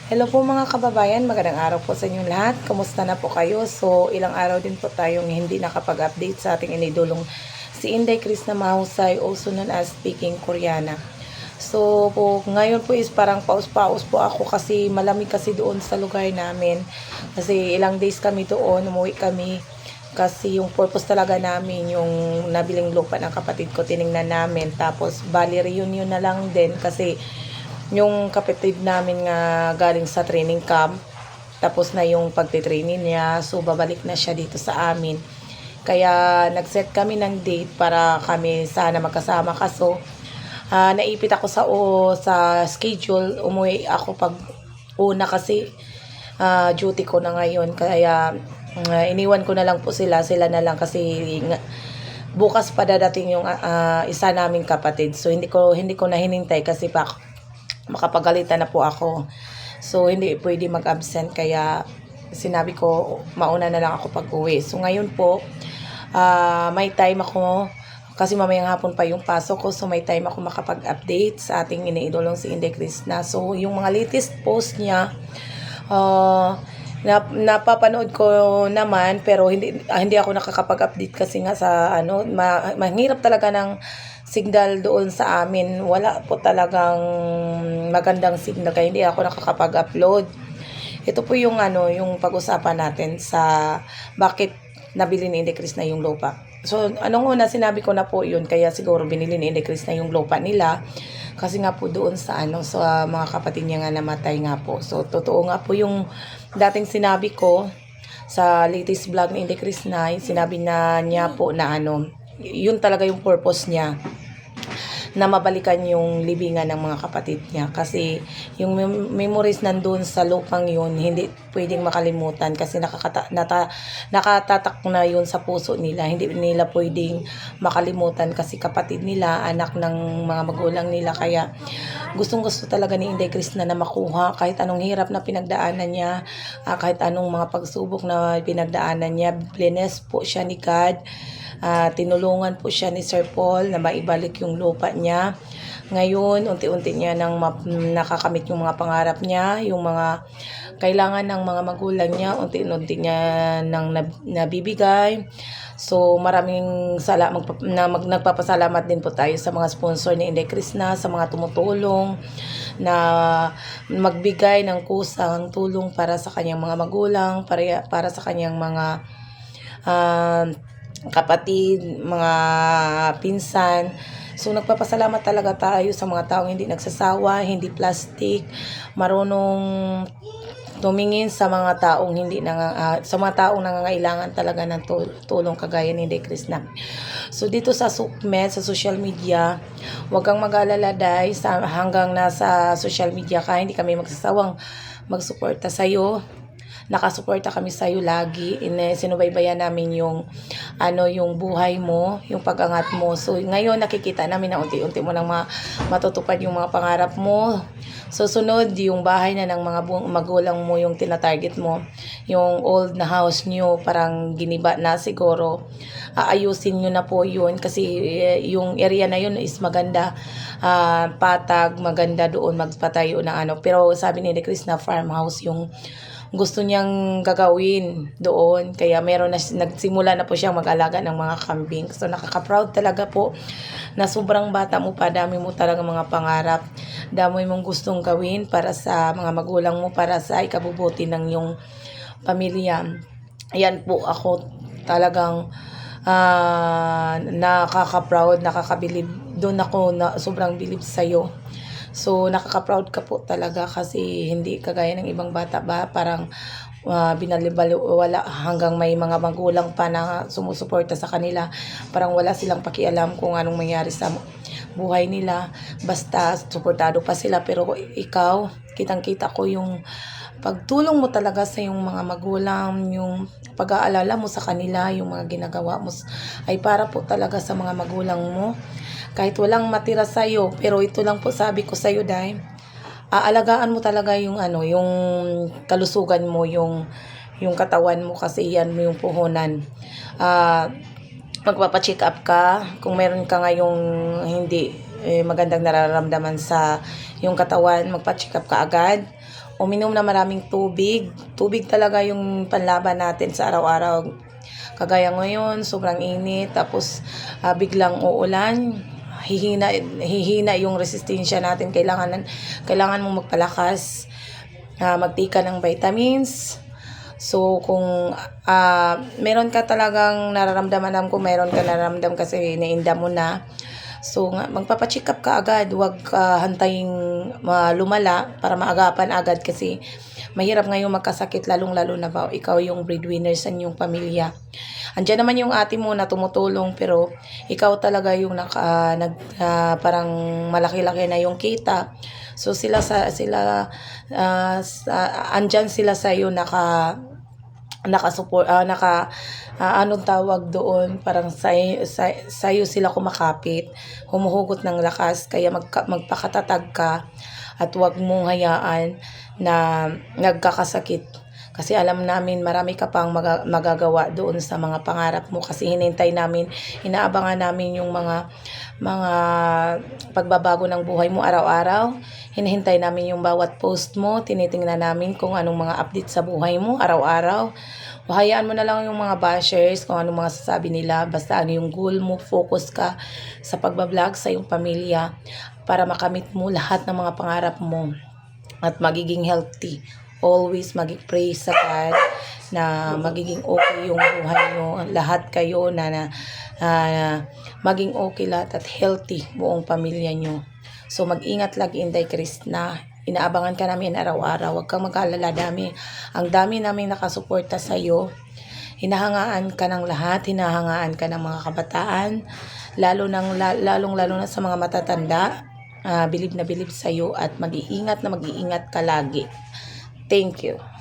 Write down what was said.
Hello po mga kababayan, magandang araw po sa inyong lahat. Kamusta na po kayo? So, ilang araw din po tayong hindi nakapag-update sa ating inidolong si Inday Chris na mahusay, also known as Speaking Koreana. So, ngayon po is parang paus-paus po ako kasi malamig kasi doon sa lugar namin. Kasi ilang days kami doon, umuwi kami. Kasi yung purpose talaga namin, yung nabiling lupa ng kapatid ko, tiningnan namin. Tapos, bali reunion na lang din kasi yung kapatid namin nga galing sa training camp, tapos na yung pagtitraining niya, so babalik na siya dito sa amin. Kaya nag-set kami ng date para kami sana magkasama. Kaso naipit ako sa schedule, umuwi ako pag una kasi duty ko na ngayon. Kaya iniwan ko na lang po sila na lang kasi bukas pa dadating yung isa naming kapatid. So hindi ko na hinintay kasi makapagalitan na po ako. So, hindi pwede mag-absent. Kaya, sinabi ko, mauna na lang ako pag-uwi. So, ngayon po, may time ako. Kasi mamayang hapon pa yung pasok ko. So, may time ako makapag-update sa ating iniidolong si Inday Chris na. So, yung mga latest post niya, napapanood ko naman pero hindi ako nakakapag-update kasi nga sa mahirap talaga ng signal doon sa amin. Wala po talagang magandang signal kaya hindi ako nakakapag-upload. Ito po yung yung pag-usapan natin sa bakit nabili ni Inday Chris na yung lupa. So, anong una sinabi ko na po yun, kaya siguro binili ni Inday Chris na yung lupa nila. Kasi nga po doon sa sa mga kapatid niya nga namatay nga po. So, totoo nga po yung dating sinabi ko sa latest vlog ni Inday Chris na, sinabi na niya po na yun talaga yung purpose niya, na mabalikan yung libingan ng mga kapatid niya. Kasi yung memories nandun sa lupang yun, hindi pwedeng makalimutan kasi nakatatak na yun sa puso nila. Hindi nila pwedeng makalimutan kasi kapatid nila, anak ng mga magulang nila. Kaya gustong-gusto talaga ni Inday Chris na makuha kahit anong hirap na pinagdaanan niya, kahit anong mga pagsubok na pinagdaanan niya. Blessed po siya ni God. Tinulungan po siya ni Sir Paul na maibalik yung lupa niya. Ngayon, unti-unti niya nang nakakamit yung mga pangarap niya, yung mga kailangan ng mga magulang niya, unti-unti niya nang nabibigay. So, maraming nagpapasalamat din po tayo sa mga sponsor ni Inday Chris na, sa mga tumutulong na magbigay ng kusang tulong para sa kanyang mga magulang, para sa kanyang mga kapatid, mga pinsan. So, nagpapasalamat talaga tayo sa mga taong hindi nagsasawa, hindi plastic, marunong tumingin sa mga taong sa mga taong nangangailangan talaga ng tulong kagaya ni Inday Chris na. So, dito sa Sukmet, sa social media, huwag kang mag-alala dahil hanggang nasa social media ka, hindi kami magsasawang magsuporta sa'yo. Nakasuporta kami sa iyo lagi. Sinubaybayan namin yung yung buhay mo, yung pag-angat mo. So ngayon nakikita namin na unti-unti mo nang matutupad yung mga pangarap mo. Susunod yung bahay na ng mga magulang mo yung tinatarget mo. Yung old na house niyo parang giniba na siguro. Aayusin niyo na po yun kasi yung area na yun is maganda. Patag, maganda doon magpatayo ng Pero sabi ni Chris na farmhouse yung gusto niyang gagawin doon. Kaya nagsimula na po siyang mag-alaga ng mga kambing. So nakaka-proud talaga po na sobrang bata mo pa, dami mo talaga mga pangarap. Dami mong gustong gawin para sa mga magulang mo, para sa ikabubuti ng iyong pamilya. Ayan po, ako talagang nakaka-proud, nakakabilib. Doon ako sobrang bilib sa'yo. So, nakaka-proud ka po talaga kasi hindi kagaya ng ibang bata ba, parang wala hanggang may mga magulang pa na sumusuporta sa kanila. Parang wala silang pakialam kung anong mangyari sa buhay nila. Basta, suportado pa sila. Pero ikaw, kitang-kita ko yung pagtulong mo talaga sa yung mga magulang, yung pag-aalala mo sa kanila, yung mga ginagawa mo ay para po talaga sa mga magulang mo. Kahit walang matira sa iyo, pero ito lang po sabi ko sa iyo, dahil aalagaan mo talaga yung yung kalusugan mo, yung katawan mo kasi yan yung puhunan. Magpapa-check up ka kung meron ka ngayong hindi magandang nararamdaman sa yung katawan, magpa-check up ka agad. uminom na maraming tubig. Tubig talaga yung panlaban natin sa araw-araw. Kagaya ngayon, sobrang init, tapos biglang uulan, hihina yung resistensya natin. Kailangan mong magpalakas, magtika ng vitamins. So, kung meron ka talagang nararamdaman, alam ko meron ka nararamdam kasi nainda mo na. So, magpapacheck up ka agad. Huwag hantayin lumala para maagapan agad kasi mahirap ngayon magkasakit, lalong-lalo na ba ikaw yung breadwinner sa inyong pamilya. Andiyan naman yung ate mo na tumutulong, pero ikaw talaga yung parang malaki-laki na yung kita. So andyan sila sa iyo naka-support, anong tawag doon, parang sayo sila kumakapit, humuhugot ng lakas, kaya magpakatatag ka at huwag mong hayaan na nagkakasakit. Kasi alam namin marami ka pang magagawa doon sa mga pangarap mo, kasi inaabangan namin yung mga pagbabago ng buhay mo araw-araw. Hinihintay namin yung bawat post mo, tinitingnan namin kung anong mga update sa buhay mo araw-araw. Hayaan mo na lang yung mga bashers kung anong mga sasabi nila, basta ano yung goal mo, focus ka sa pagbablog sa iyong pamilya para makamit mo lahat ng mga pangarap mo at magiging healthy. Always mag-pray sa God na magiging okay yung buhay nyo. Lahat kayo na maging okay lahat at healthy buong pamilya nyo. So mag-ingat lagi, Inday Krishna. Inaabangan ka namin araw-araw. Huwag kang mag-alala, ang dami namin nakasuporta sa iyo. Hinahangaan ka ng lahat, hinahangaan ka ng mga kabataan, lalong-lalo na sa mga matatanda. Bilib na bilib sa iyo at mag-iingat ka lagi. Thank you.